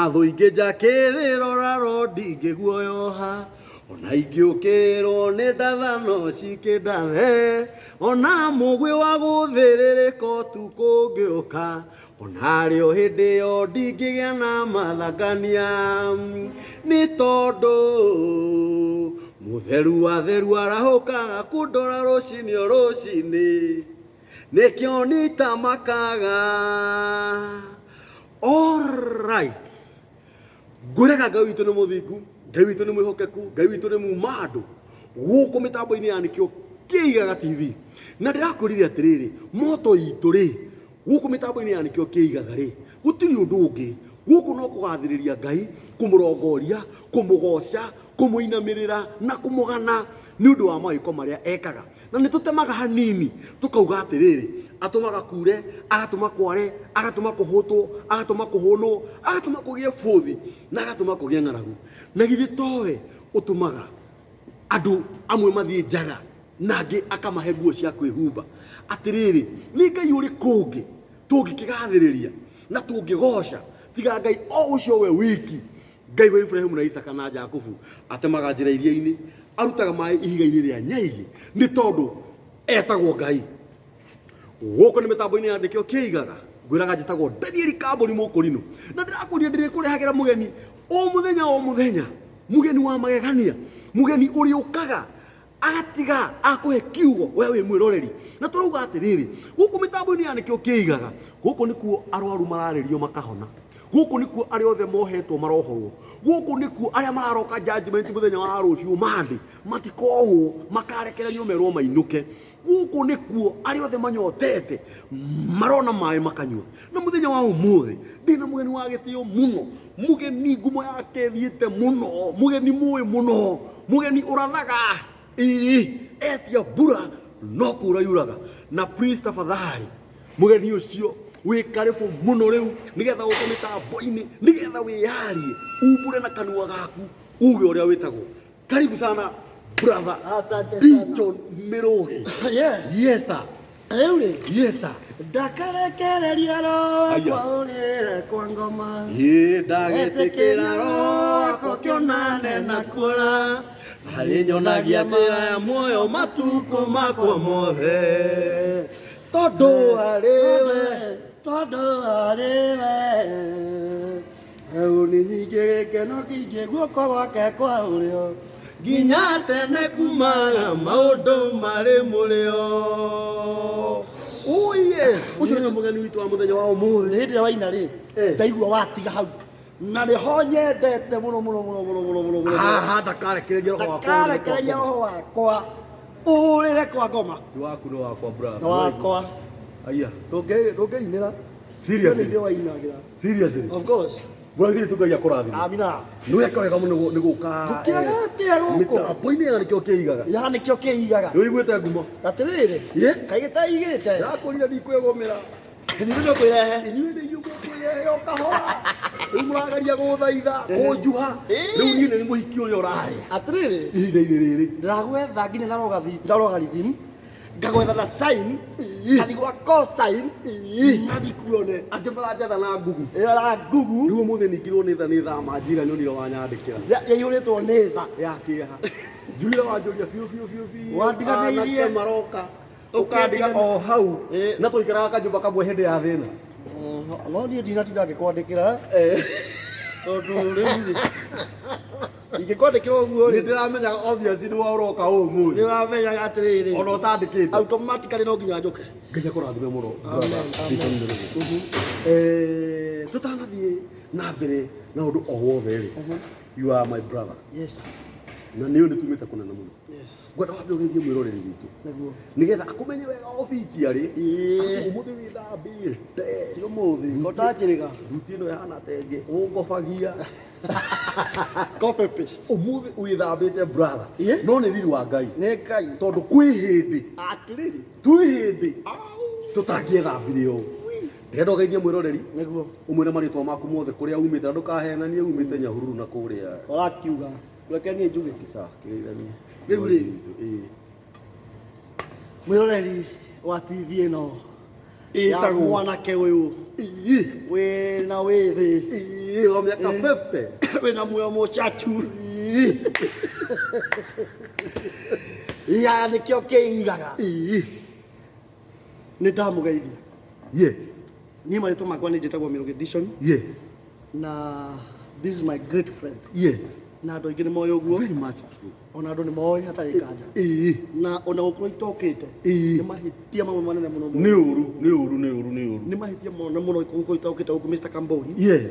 thå ingä njakä rä roraro ndingä guoyoha ona ingä å kä rwo nä ndathano cikä ndathe ona må guä wa gå thä rä rä ka å tukå ngä å ka onarä o hä ndä ä ndingä gä a na mathangania nä tondå må theru wa theru arahå kaga kå ndora rå cinä o rå cinä nä kä o nita makaga. Alright, ngwĩraga Ngai witũ nĩ mũthingu, Ngai witũ nĩ mwĩhokeku, Ngai witũ nĩ muuma andũ gũkũ mĩtambo-inĩ ya nĩkĩo Kĩigaga TV. Na ndĩrakwĩrire atĩrĩrĩ, moto itũ rĩ gũkũ mĩtambo-inĩ ya nĩkĩo Kĩigaga rĩ gũtirĩ ũndũ ũngĩ, gũkũ no kũgathĩrĩria Ngai, kũmũrongoria, kũmũgoca, kũmũinamĩrĩra na kũmũgana nĩ ũndũ wa mawĩko marĩa ekaga. Na nĩ tũtemaga hanini tũkauga atĩrĩrĩ, atũmaga kure, agatũma kware, agatũma kũhũtwo, agatũma kũhũnwo, agatũma kũgĩe bũthi na agatũma kũgĩe ng'aragu. Na githĩ towe ũtũmaga andũ amwe mathiĩ njaga na angĩ akamahe nguo cia kwĩhumba. Atĩrĩrĩ, nĩ Ngai ũrĩkũ ũngĩ tũngĩkĩgathĩrĩria na tũngĩgoca tiga Ngai o ũcio we wiki, Ngai wa Ibrahimu na Isaka na Jakubu atemaga njĩra iria-inĩ, arutaga maĩ ihiga-inĩ rĩa nyaigĩ nĩ tondũ etagwo Ngai. Gũkũ nĩ mĩtambo-inĩ ya nĩkĩo Kĩigaga, ngwĩraga njĩtagwo Daniel Kambũri Mũkũrinũ, na ndĩrakũria ndĩrĩkũrehagĩra mũgeni o mũthenya, mũgeni wa magegania, mũgeni ũrĩũkaga agatiga akũhe kiugo we wĩ mwĩroreri. Na tũrauga atĩrĩrĩ, gũkũ mĩtambo-inĩ ya nĩkĩo Kĩigaga, gũkũ nĩkuo arwaru mararĩrio makahona, gũkũ nĩkuo arĩa othe mohetwo marohorwo, gũkũ nĩkuo arĩa mararoka judgment mũthenya wa rũciũ mandĩ matikohwo makarekererio merwo mainũke, gũkũ nĩkuo arĩa othe manyotete marona maĩ makanyua. Na mũthenya wa ũmũthĩ ndĩna mũgeni wa gĩtĩo mũno, mũgeni ngumo yake thiĩte mũno, mũgeni mũĩ mũno, mũgeni ũrathaga etia mbura no kura yuraga. Na please tafadhali mũgeni ũcio wĩ karibu mũno rĩu nĩgetha gũkũ mĩtambo-inĩ nĩgetha wĩyarie umbũre na kanua gaku uge ũrĩa wĩtagwo. Karibu sana brother Dickson Mĩrũgĩ. Yes sir. Yes sir. Ndakarekereria rwakwa ũrĩre kwa ngoma, ndagĩtĩkĩra rwakwa kĩonane na kuora, harĩ nyonagia njĩra ya muoyo matukũ makwa mothe, tondũ harĩ we hau nĩ nyingĩ gĩkeno kĩingĩ guoko gwake kwa ũrĩo, nginya tene kumaga maũndũ marĩ mũrĩo. Ũcio nĩ mũgeni witũ wa mũthenya wa ũmũthĩ. Hĩndĩ ĩrĩa waina rĩ ndaigua watiga hau na nĩho nyendete mũno. Haha ndakarekereria roho wakwa ũrĩre kwa ngoma. Ti waku no wakwa brother. No wakwa. Aya. Ndũngĩinĩra. Seriously? Nĩ wainagĩra. Seriously? Of course. Bwana tu Ngai akũrathime. Amina. Nĩweka wega mũno nĩ gũka. Gũkĩaga atĩa gũkũ? Mĩtambo-inĩ ya nĩkĩo Kĩigaga. Ya nĩkĩo Kĩigaga. Nĩũiguĩte ngumo? Atĩrĩrĩ. Kaĩ gĩtaigĩte. Ndakũrire ndikwĩgũmĩra. Nĩ kwĩrehe. Inyuĩ nĩ inyuĩ mũkwĩrehe o kahora. Rĩu mũragaria gũthaitha, kũnjuha. Rĩu niĩ nĩ mũhiki ũrĩa ũrarĩ. Atĩrĩrĩ. Ihinda-inĩ rĩrĩ. Ndĩragwetha nginya na logarithm. Ngagwetha na sign. Kathigwa cosine. Na ndikuone. Angĩ maranjetha na ngugu. Na ngugu. Rĩu ũmũthĩ ningirwo nĩ tha manjira nyonire wanyandĩkĩra. Yaihũrĩtwo nĩ tha. Ya kĩeha. Njugire wanjũria biũ. Wandiganĩirie. Maroka. Ũkandiga o hau. Na tũikaraga kanyũmba kamwe hĩndĩ ya thĩna. No niĩ ndinatinda ngĩkwandĩkĩra. Tondũ rĩu ingĩkwandĩkĩra ũguo nĩ ndĩramenyaga obviously nĩ waũroka ũmũthĩ. Nĩ wamenyaga atĩrĩrĩ. Ona ũtandĩkĩte. Automatically no nginya njũke. Ngai akũrathime mũno. Tũtanathiĩ na mbere na ũndũ o wothe rĩ. You are my brother. Yes sir. Na nĩ ũndũ tumĩte kũnene mũno. Yes. Ngwenda wambe ũgeithie mwĩroreri witũ. Nĩguo. Nĩgetha akũmenye wega obitia rĩ. Ũmũthĩ wĩthambĩte. Ti ũmũthĩ. Ngotanjĩrĩga. Thuti ĩno ĩhana ta ĩngĩ. Ũngobagia. Copy paste. Ũmũthĩ wĩthambĩte brother. No nĩ riri wa Ngai. Nĩ Ngai. Tondũ kwĩ hĩndĩ. Atĩrĩrĩ. Twĩ hĩndĩ. Tũtangĩethambire ũũ. Ndĩrenda ũgeithie mwĩroreri. Nĩguo. Ũmwĩre marĩtwa maku mothe kũrĩa umĩte na ndũkahenanie umĩte Nyahururu na kũrĩa. Ũrakiuga. Reke niĩ njuge. Kĩsa kĩgeithanie. Rĩu rĩ. Mwĩroreri wa TV ĩno ya mwanake uyu wina withi wa miaka 50 wina muoyo muchachu ya nikio kiigaga nĩ ndamugeithia. Yes. Niĩ marĩtwa makwa nĩ njĩtagwo Mirugi Edition. Yes. Na this is my great friend. Yes. Na andũ aingĩ nĩ moĩ ũguo. Very much true. Ona andũ nĩ moĩ hatarĩ kanja. Na ona gũkorwo itokĩte nĩ mahĩtia mamwe manene mũno mũno. Nĩ mahĩtia mũno gũkorwo itokĩte gũkũ Mr. Kamboni. Yes.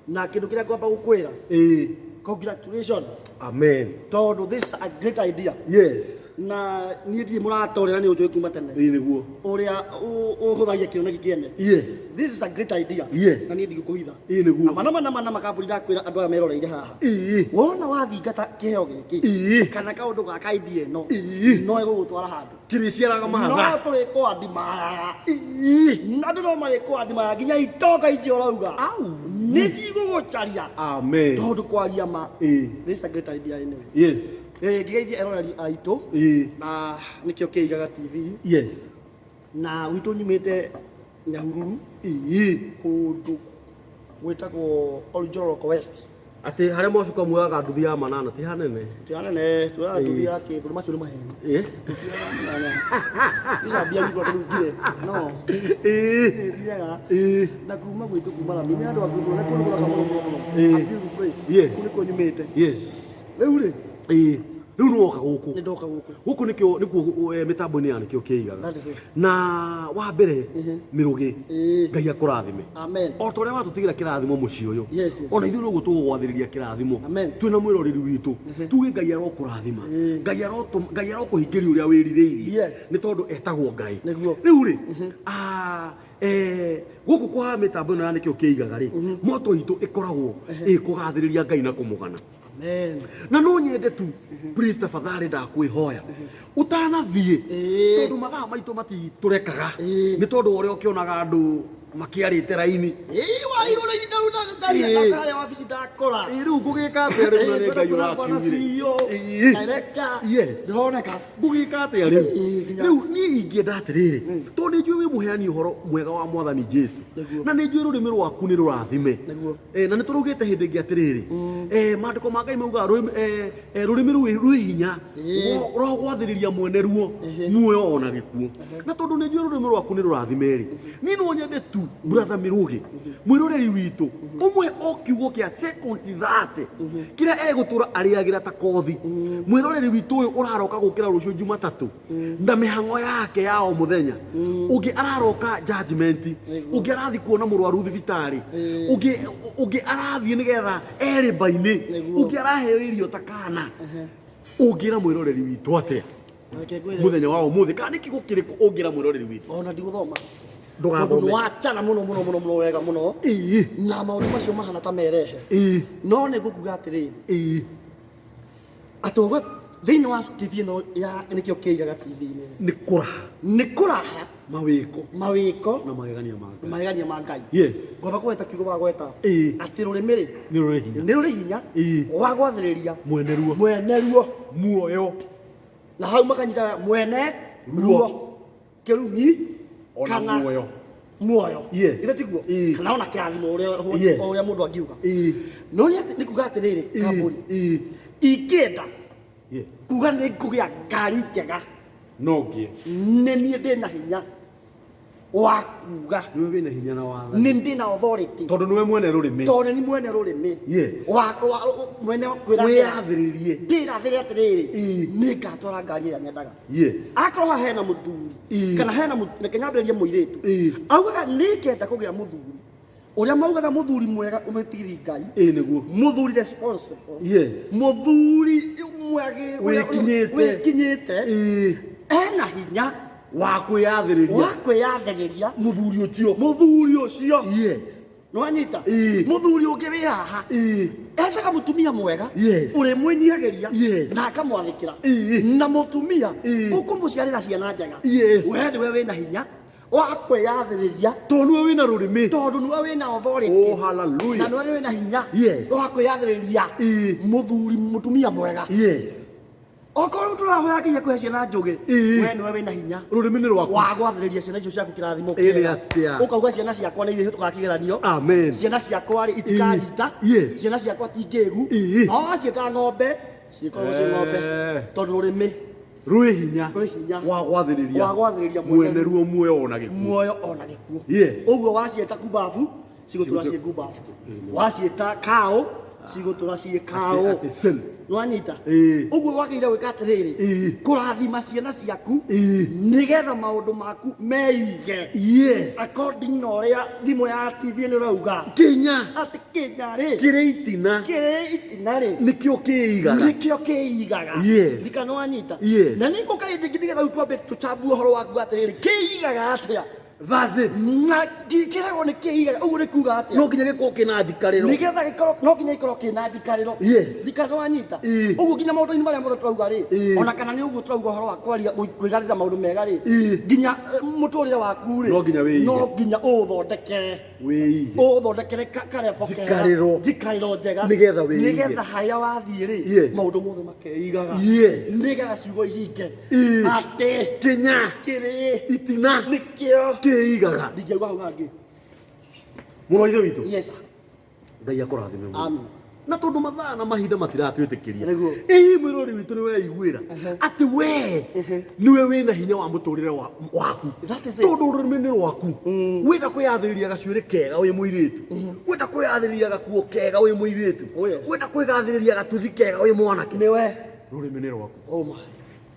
Na kĩndũ kĩrĩa ngwamba gũkwĩra. Congratulations. Amen. Tondũ this is a great idea. Yes. Na niĩ ndirĩ mũratorera nĩ ũnjũĩ kuma tene. Nĩguo. Ũrĩa ũhũthagia kĩoneki kĩene. Yes. This is a great idea. Yes. Na niĩ ndigũkũhitha. Nĩguo. Nama makambuni ndakwĩra andũ aya meroreire haha. Wona wathingata kĩheo gĩkĩ kana kaũndũ gaka idea ĩno no ĩgũgũtwara handũ. Kĩrĩciaraga mahatha. No tũrĩkũandimaya. Na andũ no marĩkũandimaya nginya itoka icio ũrauga. Nĩ cigũgũcaria. Amen. Tondũ kwaria ma. This is a great idea anyway. Yes. Ngĩgeithia eroreri aitũ na nĩkĩo kĩigaga TV. Yes. Na witũ nyumĩte Nyahururu kũndũ gwĩtagwo Oljoroko West. Atĩ harĩa mwacuka muoyaga nduthi ya manana ti hanene. Ti hanene tuoyaga nduthi ya kĩndũ macio nĩ maheni. Ica mbia witũ atũrungire no thiaga na kuma gwitũ kuma Rami nĩ andũ akũndũ nĩ kũndũ gũthaka mũno mũno. A beautiful place. Kũrĩ nyumĩte. Yes. Rĩu rĩ rĩu nĩ woka gũkũ. Nĩ ndoka gũkũ. Gũkũ nĩkuo mĩtambo-inĩ ya nĩkĩo kĩigaga. That is it. Na wa mbere Mĩrũgĩ Ngai akũrathime. Amen. O ta ũrĩa watũtigĩra kĩrathimo mũciĩ ũyũ. Yes. Ona ithuĩ no gũtũgwathĩrĩria kĩrathimo. Amen. Twĩna mwĩroreri witũ. Tuge Ngai arokũrathima. Ngai arokũhingĩria ũrĩa wĩrirĩirie. Nĩ tondũ etagwo Ngai. Rĩu rĩ gũkũ kwa mĩtambo ĩno ya nĩkĩo kĩigaga rĩ moto itũ ĩkoragwo kũgathĩrĩria Ngai na kũmũgana. Amen. Na no nyende tu please tafadhali ndakwĩhoya ũtanathiĩ tondũ mathaa maitũ matitũrekaga nĩ tondũ ũrĩa ũkĩonaga andũ makiarĩte raini wairwo raini taruna ngari wabici ndakora rĩu ngũgĩka atĩa rĩu na nĩ Ngai ũrakiugire ndĩroneka ngũgĩka atĩa rĩu niĩ ingĩenda atĩrĩrĩ tondũ nĩ njũĩ wĩ mũheani ũhoro mwega wa Mwathani Jesũ na nĩ njũĩ rũrĩmĩ rwaku nĩ rũrathime na nĩ tũrugĩte hĩndĩ ĩngĩ atĩrĩrĩ maandĩko ma Ngai maugaga rũrĩmĩ rwĩ hinya rwagwathĩrĩria mwene ruo muoyo ona gĩkuũ na tondũ nĩ njũĩ rũrĩmĩ rwaku nĩ rũrathime rĩ niĩ no nyende tu brother Mĩrũgĩ mwĩroreri witũ ũmwe o kiugo kĩa second 30 kĩrĩa egũtũra arĩagĩra ta kothi mwĩroreri witũ ũyũ ũraroka gũkĩra rũciũ Jumatatũ na mĩhang'o yake ya o mũthenya ũngĩ araroka judgment ũngĩ arathi kuona mũrwaru thibitarĩ ũngĩ arathiĩ nĩgetha erĩmba-inĩ ũngĩ araheo irio ta kana ũngĩra mwĩroreri witũ atĩa mũthenya wa ũmũthĩ kana nĩ kiugo kĩrĩkũ ũngĩra mwĩroreri witũ ona ndigũthoma ndũgathome wachana mũno wega mũno na maũndũ macio mahana ta merehe no nĩ ngũkuga atĩrĩrĩ atĩ ũguo thĩinĩ wa TV ĩno ya nĩkĩo kĩigaga TV-inĩ nĩ kũraha mawĩko na magegania ma Ngai ngomba kũgweta kiugo wa gweta atĩ rũrĩmĩ rĩ nĩ rũrĩ hinya wa gwathĩrĩria mwene ruo muoyo na hau makanyita mwene ruo kĩrumi kana muoyo ithe tiguo kana ona kĩrathimo ũrĩa mũndũ angiuga no nĩ kuga atĩrĩrĩ Kamboni ingĩenda kuga nĩ ngũgĩa ngari njega no ngĩe nĩ niĩ ndĩna hinya wa kuga nĩ ndĩna authority tondũ nĩwe mwene rũrĩmĩ mwene kwĩrathĩrĩrie ndĩrathĩre atĩrĩrĩ nĩ ngatwara ngari ĩrĩa nyendaga akorwo hena mũthuri kana hena reke nyambĩrĩrie mũirĩtu augaga nĩ ngenda kũgĩa mũthuri ũrĩa maugaga mũthuri mwega ũmĩtigiri Ngai mũthuri responsible mũthuri wĩkinyĩte ena hinya wa kwĩyathĩrĩria mũthuri ũcio nĩ wanyita mũthuri ũngĩ wĩ haha endaga mũtumia mwega ũrĩ mwĩnyihagĩria na akamwathĩkĩra na mũtumia ũkũmũciarĩra ciana njega we nĩwe wĩna hinya wa kwĩyathĩrĩria tondũ nĩwe wĩna rũrĩmĩ tondũ nĩwe wĩna authority na nĩwe wĩna hinya wa kwĩyathĩrĩria mũthuri mũtumia mwega okorwo turahoya nginya kuhe ciana njugi we niwe wina hinya rurimi ni rwaku wa gwathĩrĩria ciana icio ciaku kĩrathimo Ĩrĩ atĩa? ukauga ciana ciakwa nĩ ihĩtũkaga kĩgeranio Amen. ciana ciakwa rĩ itikanyita Yes. ciana ciakwa tingĩgu no waciĩta ng'ombe ciĩkorwo ciĩ ng'ombe tondũ rũrĩmĩ rwĩ hinya rwĩ hinya wa gwathĩrĩria mwene ruo muoyo ona gĩkuũ muoyo ona gĩkuũ Yes. ũguo waciĩta kumbabu cigũtũra ciĩ kumbabu waciĩta kaũ cigũtũra ciĩ kaũ Atĩ sel. nwanyita Ĩĩ. ũguo wagĩrĩire gwĩka atĩrĩrĩ Ĩĩ. kũrathima ciana ciaku Ĩĩ. nĩgetha maũndũ maku meige Yes. according na ũrĩa thimũ ya TV nĩ ũrauga kinya atĩ Kenya rĩ kĩrĩ itina kĩrĩ itina rĩ nĩkĩo kĩigaga nĩkĩo kĩigaga Yes. thikana wanyita Yes. na nĩ ngũkaĩ ndĩngĩ nĩgetha rĩu twambe tũcambue ũhoro waku atĩrĩrĩ kĩigaga atĩa that's it na kĩragwo nĩ kĩigaga ũguo nĩ kuga atĩa no nginya gĩkorwo kĩna njikarĩro nigetha gikorwo no nginya ikorwo kina njikarĩro Yes. thikana wanyita Ĩĩ. ũguo nginya maũndũ-inĩ marĩa mothe turauga rĩ Ĩĩ. ona kana nĩ ũguo turauga ũhoro wa kwaria kwĩgarĩra maũndũ mega rĩ Ĩĩ. nginya mũtũrĩre waku rĩ No nginya wĩige. no nginya ũthondekere wĩige ũthondekere karebo Njikarĩro. njikarĩro njega Nĩgetha wĩige. nĩgetha harĩa wathiĩ rĩ Yes. maũndũ mothe makeigaga Yes. nĩgetha ciugo ihinge Ĩĩ. atĩ kinya kĩrĩ itina nĩkĩo kĩigaga ndingĩauga hau hangĩ mũrũ wa ithe witũ yes ngai akũrathime mũno amen na tondu mathaa na mahinda matiratwĩtĩkĩria Nĩguo. ĩĩ mwĩrori witũ nĩ weiguĩra atĩ we nĩwe wĩna hinya wa mũtũrĩre waku That is it. tondũ rũrĩmĩ nĩ rwaku wenda kwĩyathĩrĩria gacuĩrĩ kega wĩ mũirĩtu wenda kwĩyathĩrĩria gakuo kega wĩ mũirĩtu Oh, yes. wenda kwĩgathĩrĩria gatuthi kega wĩ mwanake nĩwe rũrĩmĩ nĩ rwaku oh my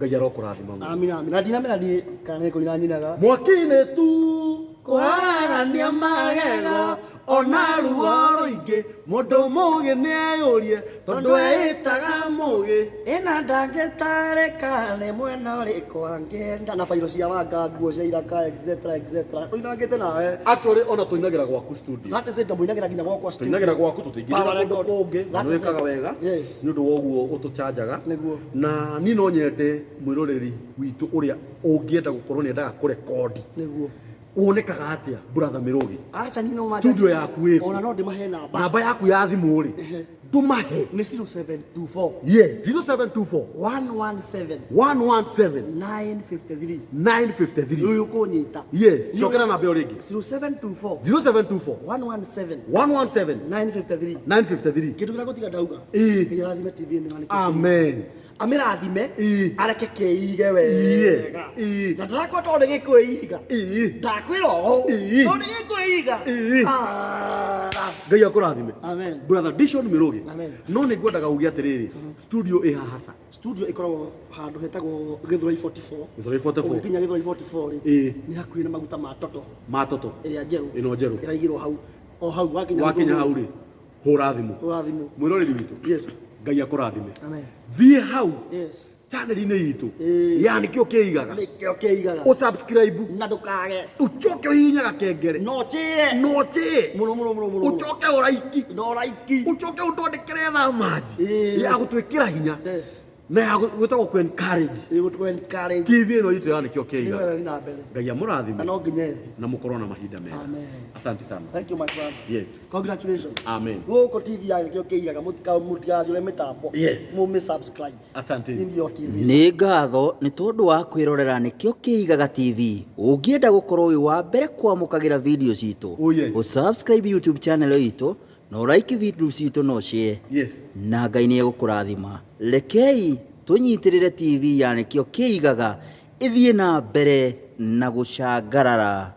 ngai arokũrathima mũno amina amina ndinamera niĩ kana nĩ kũina nyinaga mwaki-inĩ tu kũharagania magego ona ruo rũingĩ mũndũ mũgĩ nĩ eyũrie tondũ eĩtaga mũgĩ ĩna ndangĩtarĩka nĩ mwena ũrĩkũ angĩenda na bairo cia wanga nguo cia iraka etc ũinangĩte nawe atũrĩ ona tũinagĩra gwaku studio that is it ndamũinagĩra nginya gwakwa studio. tũinagĩra gwaku tũtingĩrĩra Power kũndũ record. kũngĩ na That nĩ is wĩkaga it. wega Yes. nĩ ũndũ wa ũguo ũtũcanjaga Nĩguo. na niĩ no nyende mwĩroreri witũ ũrĩa ũngĩenda gũkorwo nĩ endaga kũrekondi nĩguo wonekaga atĩa brother Mĩrũgĩ acha nĩ no studio yaku ĩ ona no ndĩmahe namba namba yaku ya thimũ rĩ ndũmahe nĩ 0724 yes 0724 117 117 953 953 ũyũ kũnyita yes cokera namba ĩyo rĩngĩ 0724 0724 117 117 953 953 kĩndũ kĩrĩa gũtiga ndauga Ĩĩ. ngai arathime TV nĩ wanĩkĩte amen amĩrathime Ĩĩ. areke kĩige Yes. wega Ĩĩ. na ndĩrakwa tondũ gĩkwĩiga Ĩĩ. ndakwĩra ũũ Ĩĩ. tondũ gĩkwĩiga Ĩĩ. Ah. ngai akũrathime Amen. brother Dishon Mĩrũgĩ Amen. no nĩ ngwendaga uge atĩrĩrĩ studio ĩ haha studio ĩkoragwo handũ hetagwo Gĩthũrai 44 Gĩthũrai 44 ũgĩkinya Gĩthũrai 44 rĩ Ĩĩ. nĩ hakuhĩ na maguta ma toto matoto ĩrĩa njerũ ĩno njerũ ĩraigirwo hau o hau wakinya hau rĩ hũra thimũ ũrathimwo mwĩroreri witũ yes ngai akũrathime amen thiĩ hau yes chaneli-inĩ itũ Ĩĩ. ya nĩkĩo kĩigaga nĩkĩo kĩigaga ũsubscribe na ndũkage ũcoke ũhihinyaga kengere no njĩre no tĩ mũno mũno mũno mũno ũcoke ũraiki no raiki ũcoke ũtwandĩkĩre thamanji Ĩĩ. ya gũtwĩkĩra hinya yes na ya gwĩtagwo ku encourage ĩgũtũ encourage TV ĩno itũ ya nĩkĩo nĩ kĩigaga wega thiĩ na mbere ngai amũrathime na no nginya thĩ na mũkorwo na mahinda mega amen asante sana thank you my brother yes congratulations amen gũkũ TV ya nĩkĩo kĩigaga mũtigathiĩ ũrĩa mĩtambo Yes. mũmĩ subscribe asante Indio TV nĩ ngatho nĩ tondũ wa kwĩrorera nĩkĩo kĩigaga TV ũngĩenda gũkorwo wĩ wa mbere kwamũkagĩra video citũ Oh, yes. ũsubscribe YouTube channel itũ na ũraiki video citũ no share yes na Ngai nĩ egũkũrathima rekei tũnyitĩrĩre TV ya nĩkĩo kĩigaga ĩthiĩ na mbere na gũcangarara.